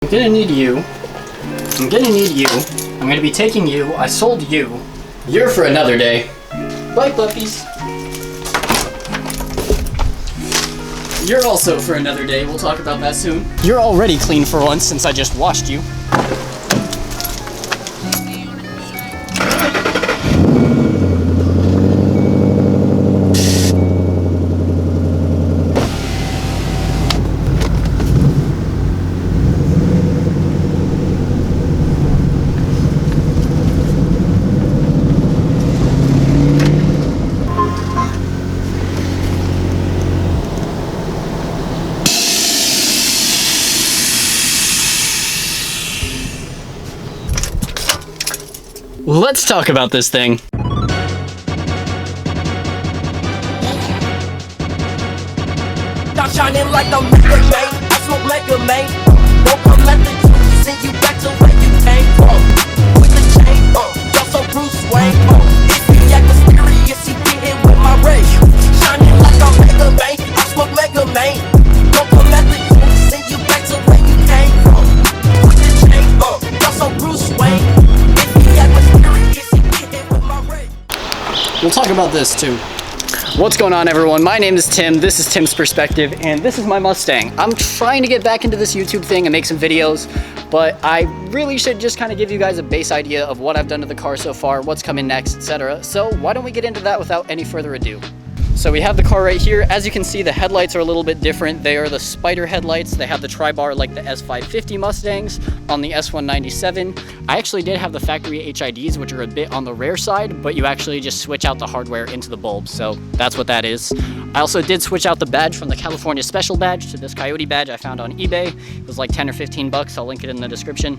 I'm gonna need you. I'm gonna need you. I'm gonna be taking you. I sold you. You're for another day. Bye, puppies. You're also for another day. We'll talk about that soon. You're already clean for once since I just washed you. Let's talk about this thing. Stop shining like a mega man. I smoke mega man. Don't come at the juice, send you back to where you came from. With the chain, just so Bruce Wayne. If he act mysterious, he get hit with my ray. Shining like a mega man. I smoke mega man. Don't come at the juice, send you back to where you came from. With the chain, just so Bruce Wayne. If he act mysterious, he get hit with my ray. We'll talk about this too. What's going on, everyone? My name is Tim. This is Tim's Perspective, and this is my Mustang. I'm trying to get back into this YouTube thing and make some videos, but I really should just kind of give you guys a base idea of what I've done to the car so far, what's coming next, etc. So why don't we get into that without any further ado? So we have the car right here. As you can see, the headlights are a little bit different. They are the spider headlights. They have the tri-bar like the S550 Mustangs on the S197. I actually did have the factory HIDs, which are a bit on the rare side, but you actually just switch out the hardware into the bulb. So that's what that is. I also did switch out the badge from the California Special badge to this Coyote badge I found on eBay. It was like 10 or 15 bucks. I'll link it in the description.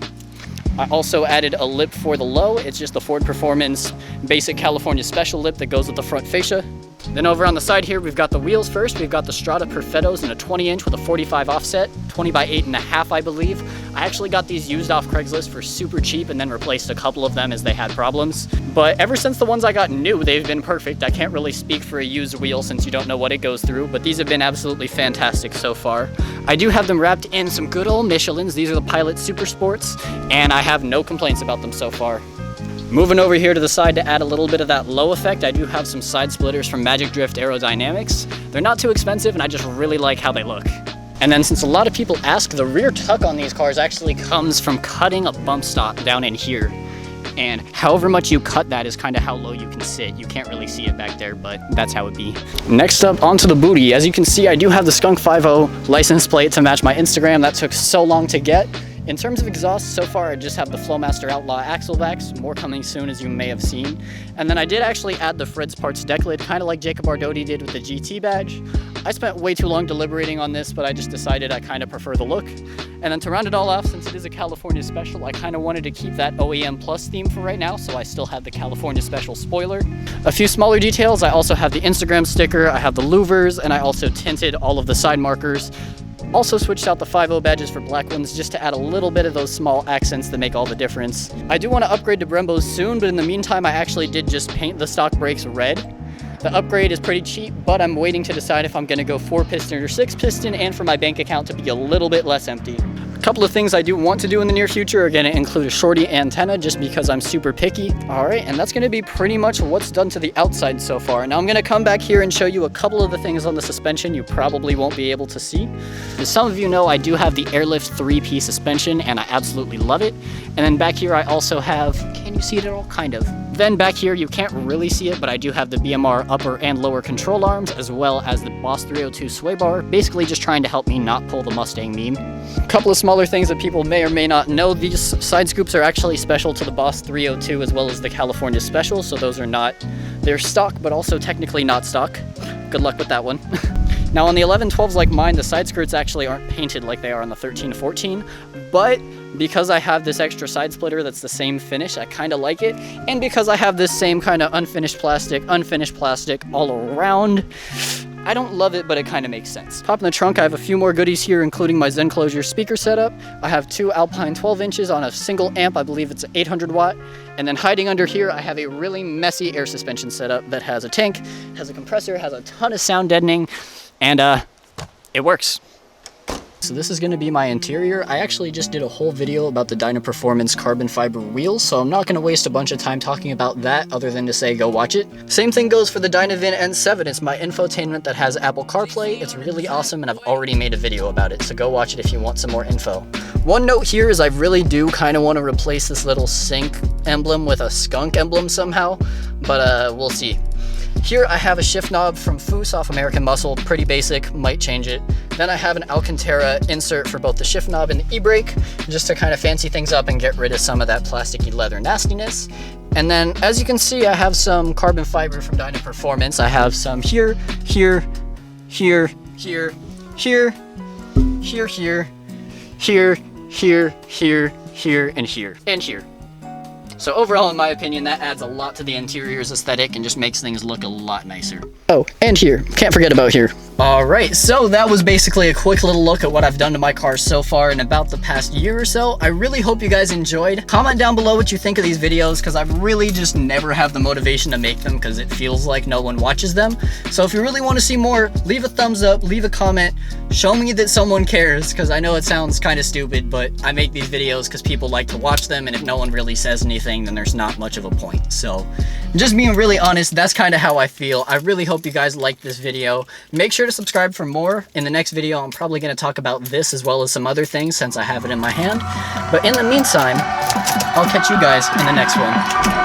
I also added a lip for the low. It's just the Ford Performance basic California Special lip that goes with the front fascia. Then over on the side here, we've got the wheels first. We've got the Strata Perfettos in a 20-inch with a 45 offset, 20 by 8.5, I believe. I actually got these used off Craigslist for super cheap and then replaced a couple of them as they had problems. But ever since the ones I got new, they've been perfect. I can't really speak for a used wheel since you don't know what it goes through, but these have been absolutely fantastic so far. I do have them wrapped in some good old Michelins. These are the Pilot Super Sports, and I have no complaints about them so far. Moving over here to the side to add a little bit of that low effect, I do have some side splitters from Magic Drift Aerodynamics. They're not too expensive, and I just really like how they look. And then since a lot of people ask, the rear tuck on these cars actually comes from cutting a bump stop down in here. And however much you cut that is kind of how low you can sit. You can't really see it back there, but that's how it be. Next up, onto the booty. As you can see, I do have the Skunk 5.0 license plate to match my Instagram. That took so long to get. In terms of exhaust, so far I just have the Flowmaster Outlaw axle backs, more coming soon as you may have seen. And then I did actually add the Fred's Parts deck lid, kind of like Jacob Ardoti did with the GT badge. I spent way too long deliberating on this, but I just decided I kind of prefer the look. And then to round it all off, since it is a California Special, I kind of wanted to keep that OEM Plus theme for right now, so I still have the California Special spoiler. A few smaller details, I also have the Instagram sticker, I have the louvers, and I also tinted all of the side markers. Also switched out the 5.0 badges for black ones just to add a little bit of those small accents that make all the difference. I do want to upgrade to Brembos soon, but in the meantime I actually did just paint the stock brakes red. The upgrade is pretty cheap, but I'm waiting to decide if I'm going to go 4-piston or 6-piston, and for my bank account to be a little bit less empty. A couple of things I do want to do in the near future are going to include a shorty antenna just because I'm super picky. Alright, and that's going to be pretty much what's done to the outside so far. Now I'm going to come back here and show you a couple of the things on the suspension you probably won't be able to see. As some of you know, I do have the Airlift 3P suspension and I absolutely love it. And then back here I also have, can you see it at all? Kind of. Then back here you can't really see it, but I do have the BMR upper and lower control arms as well as the Boss 302 sway bar, basically just trying to help me not pull the Mustang meme. A couple of smaller things that people may or may not know, these side scoops are actually special to the Boss 302 as well as the California Special, so those are not, they're stock but also technically not stock. Good luck with that one. Now on the 1112s like mine, the side skirts actually aren't painted like they are on the 1314, but because I have this extra side splitter that's the same finish, I kind of like it, and because I have this same kind of unfinished plastic all around, I don't love it, but it kind of makes sense. Top in the trunk, I have a few more goodies here, including my Zenclosure speaker setup. I have two Alpine 12 inches on a single amp, I believe it's an 800 watt. And then hiding under here, I have a really messy air suspension setup that has a tank, has a compressor, has a ton of sound deadening, and it works. So this is going to be my interior. I actually just did a whole video about the Dynaperformance carbon fiber wheels, so I'm not going to waste a bunch of time talking about that other than to say go watch it. Same thing goes for the Dynavin N7. It's my infotainment that has Apple CarPlay. It's really awesome, and I've already made a video about it, so go watch it if you want some more info. One note here is I really do kind of want to replace this little sync emblem with a skunk emblem somehow, but we'll see. Here I have a shift knob from Foos off American Muscle, pretty basic, might change it. Then I have an Alcantara insert for both the shift knob and the e-brake, just to kind of fancy things up and get rid of some of that plasticky leather nastiness. And then, as you can see, I have some carbon fiber from Dynaperformance. I have some here, here, here, here, here, here, here, here, here, here, here, and here, and here. So overall, in my opinion, that adds a lot to the interior's aesthetic and just makes things look a lot nicer. Oh, and here. Can't forget about here. Alright, so that was basically a quick little look at what I've done to my car so far in about the past year or so. I really hope you guys enjoyed. Comment down below what you think of these videos, because I really just never have the motivation to make them because it feels like no one watches them. So if you really want to see more, leave a thumbs up, leave a comment, show me that someone cares, because I know it sounds kind of stupid, but I make these videos because people like to watch them, and if no one really says anything, then there's not much of a point. So just being really honest, that's kind of how I feel. I really hope you guys liked this video. Make sure to subscribe for more. In the next video, I'm probably going to talk about this as well as some other things since I have it in my hand. But in the meantime, I'll catch you guys in the next one.